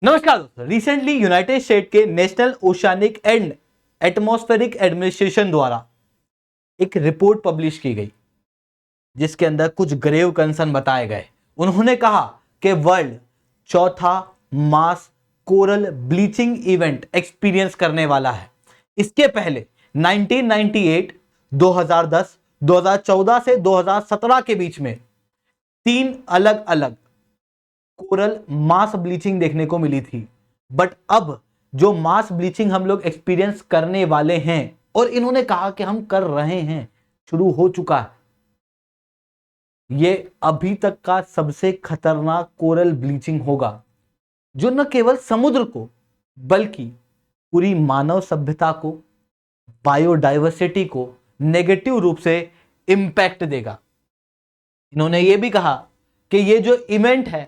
नमस्कार दोस्तों। Recently United state के national oceanic and atmospheric administration द्वारा एक रिपोर्ट पब्लिश की गई जिसके अंदर कुछ ग्रेव कंसर्न बताए गए। उन्होंने कहा कि वर्ल्ड चौथा मास कोरल ब्लीचिंग इवेंट एक्सपीरियंस करने वाला है। इसके पहले 1998, 2010, 2014 से 2017 के बीच में 3 अलग अलग कोरल मास ब्लीचिंग देखने को मिली थी। बट अब जो मास ब्लीचिंग हम लोग एक्सपीरियंस करने वाले हैं, और इन्होंने कहा कि हम कर रहे हैं, शुरू हो चुका है, ये अभी तक का सबसे खतरनाक कोरल ब्लीचिंग होगा जो न केवल समुद्र को बल्कि पूरी मानव सभ्यता को, बायोडाइवर्सिटी को नेगेटिव रूप से इंपैक्ट देगा। इन्होंने ये भी कहा कि ये जो इवेंट है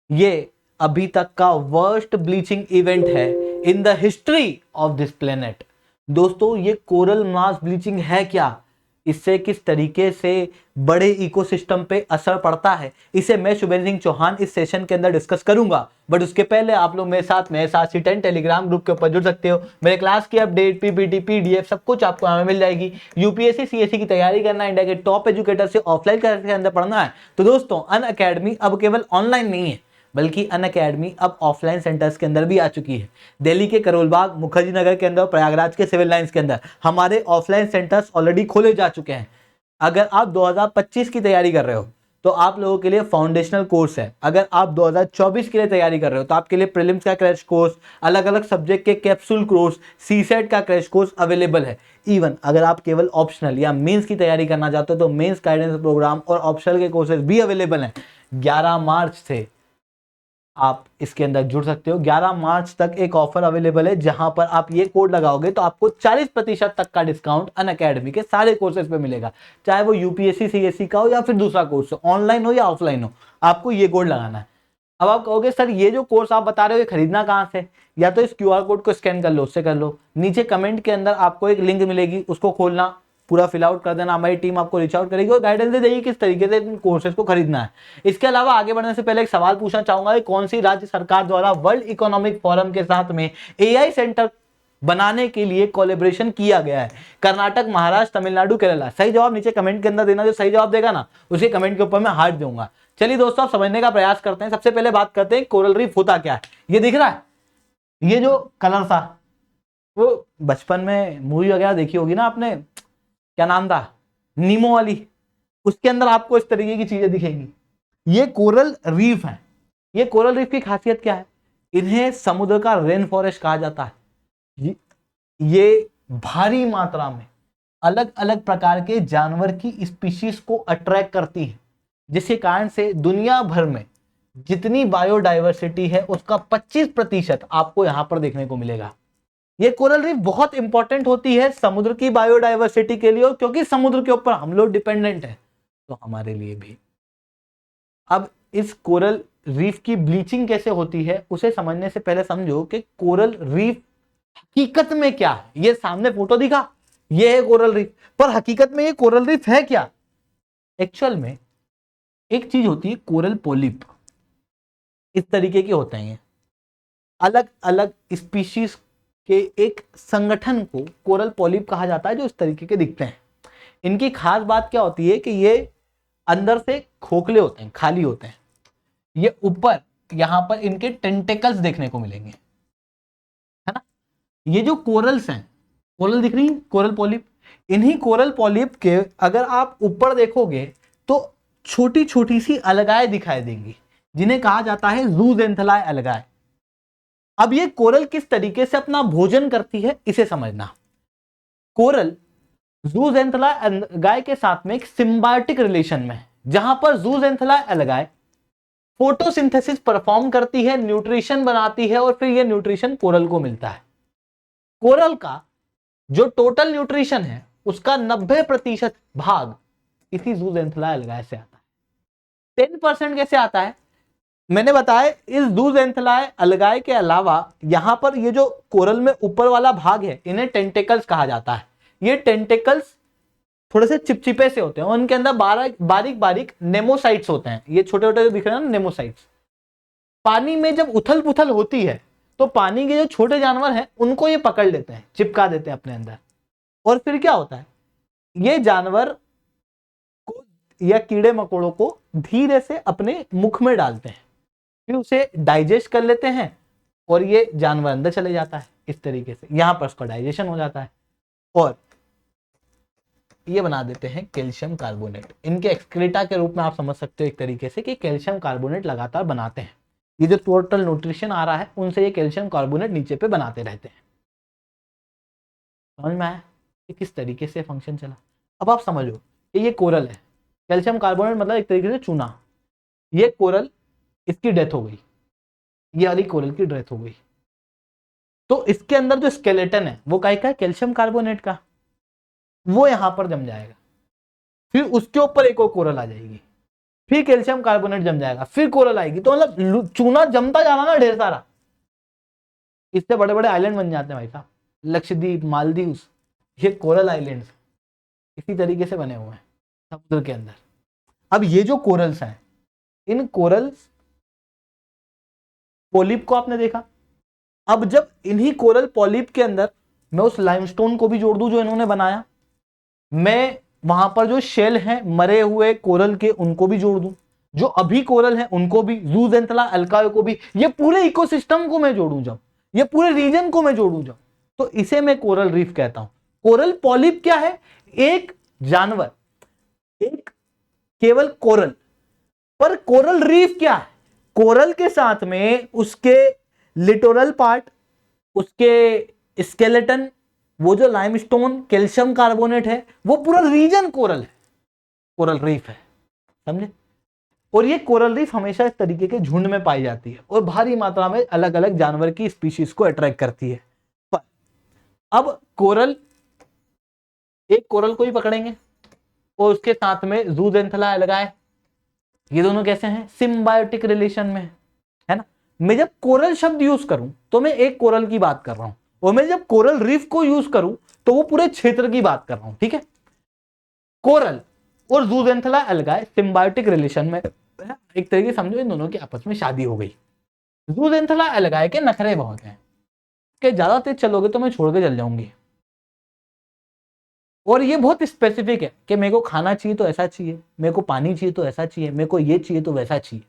ये अभी तक का वर्स्ट ब्लीचिंग इवेंट है in the history of this planet. दोस्तों, ये कोरल मास ब्लीचिंग है क्या, इससे किस तरीके से बड़े इकोसिस्टम पे असर पड़ता है, इसे मैं शुभेंद्र सिंह चौहान इस सेशन के अंदर डिस्कस करूंगा। बट उसके पहले आप लोग मेरे साथ C10 टेलीग्राम ग्रुप के ऊपर जुड़ सकते हो। मेरे क्लास की अपडेट, पीपीटी, पीडीएफ सब कुछ आपको यहाँ मिल जाएगी। यूपीएससी सीएससी की तैयारी करना, इंडिया के टॉप एजुकेटर से ऑफलाइन क्लास के अंदर पढ़ना है तो दोस्तों अनअकैडमी अब केवल ऑनलाइन नहीं है बल्कि अनअकैडमी अब ऑफलाइन सेंटर्स के अंदर भी आ चुकी है। दिल्ली के करोलबाग, मुखर्जी नगर के अंदर, प्रयागराज के सिविल लाइंस के अंदर हमारे ऑफलाइन सेंटर्स ऑलरेडी खोले जा चुके हैं। अगर आप 2025 की तैयारी कर रहे हो तो आप लोगों के लिए फाउंडेशनल कोर्स है। अगर आप 2024 के लिए तैयारी कर रहे हो तो आपके लिए प्रीलिम्स का क्रैश कोर्स, अलग अलग सब्जेक्ट के कैप्सूल कोर्स, सीसेट का क्रैश कोर्स अवेलेबल है। इवन अगर आप केवल ऑप्शनल या मेंस की तैयारी करना चाहते हो तो मेंस गाइडेंस प्रोग्राम और ऑप्शनल के कोर्सेज भी अवेलेबल हैं। 11 मार्च से आप इसके अंदर जुड़ सकते हो। 11 मार्च तक एक ऑफर अवेलेबल है जहां पर आप ये कोड लगाओगे तो आपको 40% तक का डिस्काउंट अनअकैडमी के सारे कोर्सेज पे मिलेगा, चाहे वो यूपीएससी सीएससी का हो या फिर दूसरा कोर्स हो, ऑनलाइन हो या ऑफलाइन हो, आपको ये कोड लगाना है। अब आप कहोगे सर ये जो कोर्स आप बता रहे हो ये खरीदना कहां से? या तो इस क्यूआर कोड को स्कैन कर लो, उससे कर लो। नीचे कमेंट के अंदर आपको एक लिंक मिलेगी, उसको खोलना, पूरा फिल आउट कर देना। हमारी टीम आपको रीच आउट करेगी और गाइडेंस दे देगी किस तरीके से इन कोर्सेज को खरीदना है। इसके अलावा आगे बढ़ने से पहले एक सवाल पूछना चाहूंगा कि कौन सी राज्य सरकार द्वारा वर्ल्ड इकोनॉमिक फोरम के साथ में एआई सेंटर बनाने के लिए कोलैबोरेशन किया गया है? कर्नाटक, महाराष्ट्र, तमिलनाडु, केरला। सही जवाब नीचे कमेंट के अंदर देना। जो सही जवाब देगा ना उसी कमेंट के ऊपर मैं हार्ट दूंगा। चलिए दोस्तों, आप समझने का प्रयास करते हैं। सबसे पहले बात करते हैं कोरल रीफ होता क्या है। ये दिख रहा है, ये जो कलर था, वो बचपन में मूवी वगैरह देखी होगी ना आपने, क्या नाम था, नीमो वाली, उसके अंदर आपको इस तरीके की चीजें दिखेंगी। ये कोरल रीफ है। ये कोरल रीफ की खासियत क्या है? इन्हें समुद्र का रेन फॉरेस्ट कहा जाता है। ये भारी मात्रा में अलग अलग प्रकार के जानवर की स्पीशीज को अट्रैक्ट करती है, जिसके कारण से दुनिया भर में जितनी बायोडाइवर्सिटी है उसका 25% आपको यहां पर देखने को मिलेगा। ये कोरल रीफ बहुत इंपॉर्टेंट होती है समुद्र की बायोडाइवर्सिटी के लिए, और क्योंकि समुद्र के ऊपर हम लोग डिपेंडेंट हैं तो हमारे लिए भी। अब इस कोरल रीफ की ब्लीचिंग कैसे होती है उसे समझने से पहले समझो कि कोरल रीफ हकीकत में क्या है। ये सामने फोटो दिखा, ये है कोरल रीफ, पर हकीकत में ये कोरल रीफ है क्या? एक्चुअल में एक चीज होती है कोरल पॉलिप, इस तरीके के होते हैं। अलग अलग स्पीशीज के एक संगठन को कोरल पॉलिप कहा जाता है जो इस तरीके के दिखते हैं। इनकी खास बात क्या होती है कि ये अंदर से खोखले होते हैं, खाली होते हैं। ये ऊपर यहां पर इनके टेंटेकल्स देखने को मिलेंगे, है ना। ये जो कोरल्स हैं, कोरल दिख रही है, कोरल पॉलिप, इन्हीं कोरल पॉलिप के अगर आप ऊपर देखोगे तो छोटी छोटी सी अलगाएं दिखाई देंगी जिन्हें कहा जाता है ज़ूज़ेंथेल्लाए अलगाए। अब ये कोरल किस तरीके से अपना भोजन करती है इसे समझना। कोरल ज़ूज़ेंथेल्लाए अलगाए के साथ में एक सिम्बायोटिक रिलेशन में है, जहां पर ज़ूज़ेंथेल्लाए अलगाए फोटोसिंथेसिस परफॉर्म करती है, न्यूट्रिशन बनाती है और फिर ये न्यूट्रिशन कोरल को मिलता है। कोरल का जो टोटल न्यूट्रिशन है उसका 90% भाग इसी ज़ूज़ेंथेल्लाए अलगाए से आता है। 10% कैसे आता है मैंने बताया। इस ज़ूज़ेंथेल्लाए अलगाए के अलावा यहां पर ये जो कोरल में ऊपर वाला भाग है इन्हें टेंटेकल्स कहा जाता है। ये टेंटेकल्स थोड़े से चिपचिपे से होते हैं, उनके अंदर बारीक बारीक नेमोसाइट्स होते हैं। ये छोटे छोटे जो दिख रहे हैं ना, नेमोसाइट्स, पानी में जब उथल पुथल होती है तो पानी के जो छोटे जानवर हैं उनको ये पकड़ लेते हैं, चिपका देते हैं अपने अंदर, और फिर क्या होता है, ये जानवर को या कीड़े मकोड़ों को धीरे से अपने मुख में डालते हैं, फिर उसे डाइजेस्ट कर लेते हैं और ये जानवर अंदर चले जाता है। इस तरीके से यहां पर उसका डाइजेशन हो जाता है और ये बना देते हैं कैल्शियम कार्बोनेट। इनके एक्सक्रीटा के रूप में आप समझ सकते हो एक तरीके से कि कैल्शियम कार्बोनेट लगातार बनाते हैं। ये जो टोटल न्यूट्रिशन आ रहा है उनसे ये कैल्शियम कार्बोनेट नीचे पे बनाते रहते हैं। समझ में आया कि किस तरीके से फंक्शन चला। अब आप समझो कि ये कोरल है, कैल्शियम कार्बोनेट मतलब एक तरीके से चूना। ये कोरल, इसकी डेथ हो गई, ये वाली कोरल की डेथ हो गई, तो इसके अंदर जो स्केलेटन है वो काय का है, कैल्शियम कार्बोनेट का, वो यहां पर जम जाएगा। फिर उसके ऊपर एक और कोरल आ जाएगी, फिर कैल्शियम कार्बोनेट जम जाएगा, फिर कोरल आएगी। तो मतलब चूना जमता जाना ना ढेर सारा, इससे बड़े बड़े आइलैंड बन जाते हैं भाई साहब, लक्षद्वीप, मालदीव, ये कोरल आइलैंड्स इसी तरीके से बने हुए हैं समुद्र के अंदर। अब ये जो कोरल्स हैं, इन कोरल्स पॉलिप को आपने देखा, अब जब इन्हीं कोरल पॉलिप के अंदर मैं उस लाइमस्टोन को भी जोड़ दूं जो इन्होंने बनाया, मैं वहां पर जो शेल हैं मरे हुए कोरल के उनको भी जोड़ दूं, जो अभी कोरल हैं उनको भी, ज़ूज़ेंथला अल्कायो को भी, ये पूरे इकोसिस्टम को मैं जोड़ूं जब, ये पूरे रीजन को मैं जोड़ूं जब, तो इसे मैं कोरल रीफ कहता हूं। कोरल पॉलिप क्या है, एक जानवर, एक केवल कोरल, पर कोरल रीफ क्या है, कोरल के साथ में उसके लिटोरल पार्ट, उसके स्केलेटन, वो जो लाइमस्टोन कैल्शियम कार्बोनेट है, वो पूरा रीजन कोरल है, कोरल रीफ है, समझे। और ये कोरल रीफ हमेशा इस तरीके के झुंड में पाई जाती है और भारी मात्रा में अलग अलग जानवर की स्पीशीज को अट्रैक्ट करती है। पर अब कोरल, एक कोरल को ही पकड़ेंगे और उसके साथ में ज़ूज़ेंथला लगाए, ये दोनों कैसे हैं, सिम्बायोटिक रिलेशन में है ना। मैं जब कोरल शब्द यूज करूं तो मैं एक कोरल की बात कर रहा हूं, और मैं जब कोरल रीफ को यूज करूं तो वो पूरे क्षेत्र की बात कर रहा हूं, ठीक है। कोरल और ज़ूज़ेंथला अलगाए सिम्बायोटिक रिलेशन में, एक तरीके समझो इन दोनों की आपस में शादी हो गई। ज़ूज़ेंथला अलगाए के नखरे बहुत हैं कि ज्यादा तेज चलोगे तो मैं छोड़ के चल जाऊंगी, और ये बहुत स्पेसिफिक है कि मेरे को खाना चाहिए तो ऐसा चाहिए, मेरे को पानी चाहिए तो ऐसा चाहिए, मेरे को ये चाहिए तो वैसा चाहिए,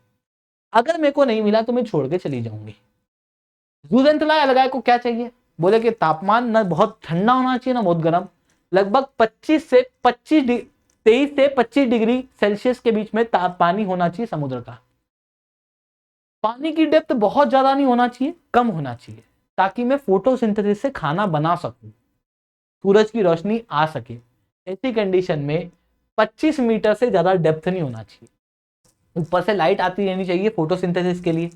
अगर मेरे को नहीं मिला तो मैं छोड़ के चली जाऊंगी। ज़ूज़ेंथला अलगाए को क्या चाहिए, बोले कि तापमान ना बहुत ठंडा होना चाहिए ना बहुत गर्म, लगभग 23 से 25 डिग्री सेल्सियस के बीच में पानी होना चाहिए समुद्र का। पानी की डेप्थ बहुत ज्यादा नहीं होना चाहिए, कम होना चाहिए, ताकि मैं फोटोसिंथेसिस से खाना बना सकूं, सूरज की रोशनी आ सके। ऐसी कंडीशन में 25 मीटर से ज्यादा डेप्थ नहीं होना चाहिए, ऊपर से लाइट आती रहनी चाहिए फोटोसिंथेसिस के लिए।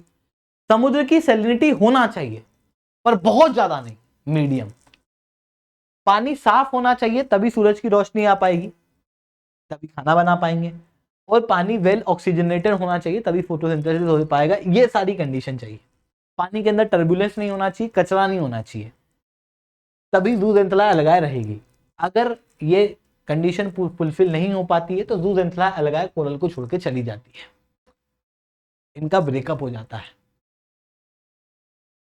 समुद्र की सैलिनिटी होना चाहिए पर बहुत ज्यादा नहीं, मीडियम। पानी साफ होना चाहिए तभी सूरज की रोशनी आ पाएगी, तभी खाना बना पाएंगे, और पानी वेल ऑक्सीजनेटेड होना चाहिए तभी फोटोसिंथेसिस हो पाएगा। ये सारी कंडीशन चाहिए। पानी के अंदर टर्बुलेंस नहीं होना चाहिए, कचरा नहीं होना चाहिए, तभी ज़ूज़ेंथला अलगाए रहेगी। अगर ये कंडीशन फुलफिल नहीं हो पाती है तो ज़ूज़ेंथला अलगाए कोरल को छोड़ के चली जाती है, इनका ब्रेकअप हो जाता है।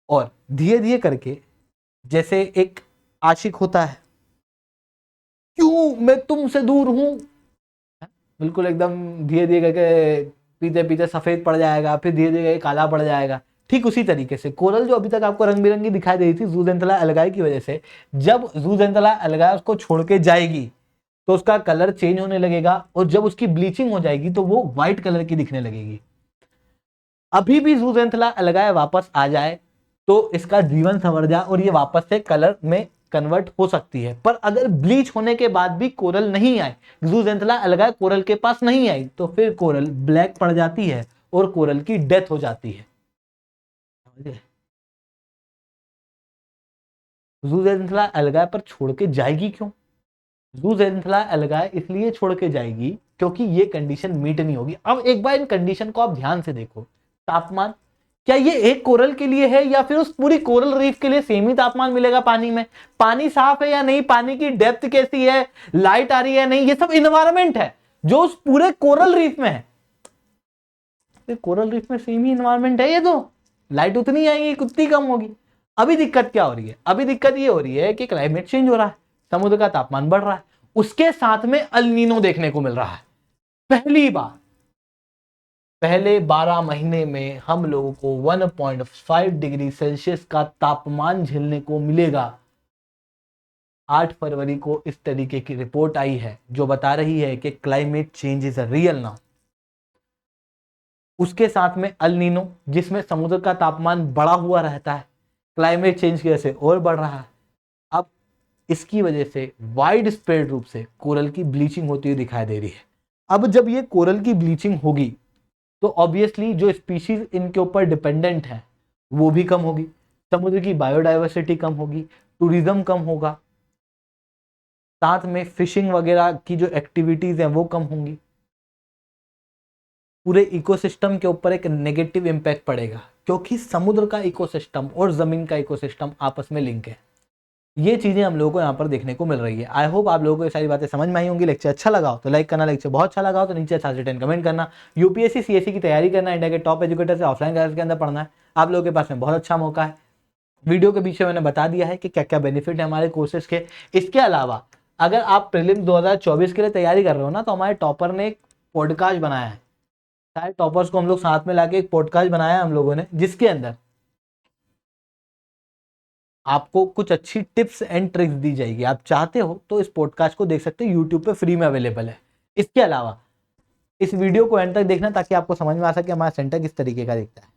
और धीरे धीरे करके, जैसे एक आशिक होता है, क्यों मैं तुमसे दूर हूं, बिल्कुल एकदम धीरे धीरे करके पीते पीते सफेद पड़ जाएगा, फिर धीरे धीरे काला पड़ जाएगा। ठीक उसी तरीके से कोरल जो अभी तक आपको रंग बिरंगी दिखाई दे रही थी ज़ूज़ेंथला अलगाए की वजह से, जब ज़ूज़ेंथला अलगाए उसको छोड़ के जाएगी तो उसका कलर चेंज होने लगेगा, और जब उसकी ब्लीचिंग हो जाएगी तो वो व्हाइट कलर की दिखने लगेगी। अभी भी ज़ूज़ेंथला अलगाए वापस आ जाए तो इसका जीवन संवर जाए और ये वापस से कलर में कन्वर्ट हो सकती है। पर अगर ब्लीच होने के बाद भी कोरल नहीं आए, ज़ूज़ेंथला अलगाए कोरल के पास नहीं आई, तो फिर कोरल ब्लैक पड़ जाती है और कोरल की डेथ हो जाती है। ज़ूज़ेंथला अलगाए पर छोड़ के जाएगी क्यों, ज़ूज़ेंथला अलगाए इसलिए छोड़ के जाएगी क्योंकि ये कंडीशन मीट नहीं होगी। अब एक बार इन कंडीशन को आप ध्यान से देखो, तापमान, क्या ये एक कोरल के लिए है या फिर उस पूरी कोरल रीफ के लिए सेम ही तापमान मिलेगा पानी में, पानी साफ है या नहीं, पानी की डेप्थ कैसी है, लाइट आ रही है नहीं, ये सब इन्वायरमेंट है जो उस पूरे कोरल रीफ में है। तो कोरल रीफ में सेम ही इन्वायरमेंट है, ये तो लाइट उतनी आएगी, उतनी कम होगी। अभी दिक्कत क्या हो रही है? अभी दिक्कत ये हो रही है कि क्लाइमेट चेंज हो रहा है, समुद्र का तापमान बढ़ रहा है, उसके साथ में अल नीनो देखने को मिल रहा है। पहली बार पहले 12 महीने में हम लोगों को 1.5 डिग्री सेल्सियस का तापमान झेलने को मिलेगा। 8 फरवरी को इस तरीके की रिपोर्ट आई है जो बता रही है कि climate change is real now. उसके साथ में अल नीनो, जिसमें समुद्र का तापमान बढ़ा हुआ रहता है, क्लाइमेट चेंज की वजह से और बढ़ रहा है। अब इसकी वजह से वाइड स्प्रेड रूप से कोरल की ब्लीचिंग होती हुई दिखाई दे रही है। अब जब ये कोरल की ब्लीचिंग होगी तो ऑब्वियसली जो स्पीशीज इनके ऊपर डिपेंडेंट है वो भी कम होगी, समुद्र की बायोडाइवर्सिटी कम होगी, टूरिज्म कम होगा, साथ में फिशिंग वगैरह की जो एक्टिविटीज हैं वो कम होंगी। पूरे इकोसिस्टम के ऊपर एक नेगेटिव इम्पैक्ट पड़ेगा, क्योंकि समुद्र का इकोसिस्टम और जमीन का इकोसिस्टम आपस में लिंक है। ये चीजें हम लोगों को यहाँ पर देखने को मिल रही है। आई होप आप लोगों को ये सारी बातें समझ में आई होंगी। लेक्चर अच्छा लगा हो तो लाइक करना, लेक्चर बहुत अच्छा लगा हो तो नीचे 10 कमेंट करना। यूपीएससी सीएससी की तैयारी करना, इंडिया के टॉप एजुकेटर से ऑफलाइन क्लास के अंदर पढ़ना है, आप लोगों के पास में बहुत अच्छा मौका है। वीडियो के पीछे मैंने बता दिया है कि क्या क्या बेनिफिट है हमारे कोर्सेज के। इसके अलावा अगर आप प्रीलिम्स 2024 के लिए तैयारी कर रहे हो ना, तो हमारे टॉपर ने एक पॉडकास्ट बनाया है, सारे टॉपर्स को हम लोग साथ में लाके एक पॉडकास्ट बनाया है हम लोगों ने, जिसके अंदर आपको कुछ अच्छी टिप्स एंड ट्रिक्स दी जाएगी। आप चाहते हो तो इस पॉडकास्ट को देख सकते हो, यूट्यूब पे फ्री में अवेलेबल है। इसके अलावा इस वीडियो को एंड तक देखना ताकि आपको समझ में आ सके हमारा सेंटर किस तरीके का दिखता है।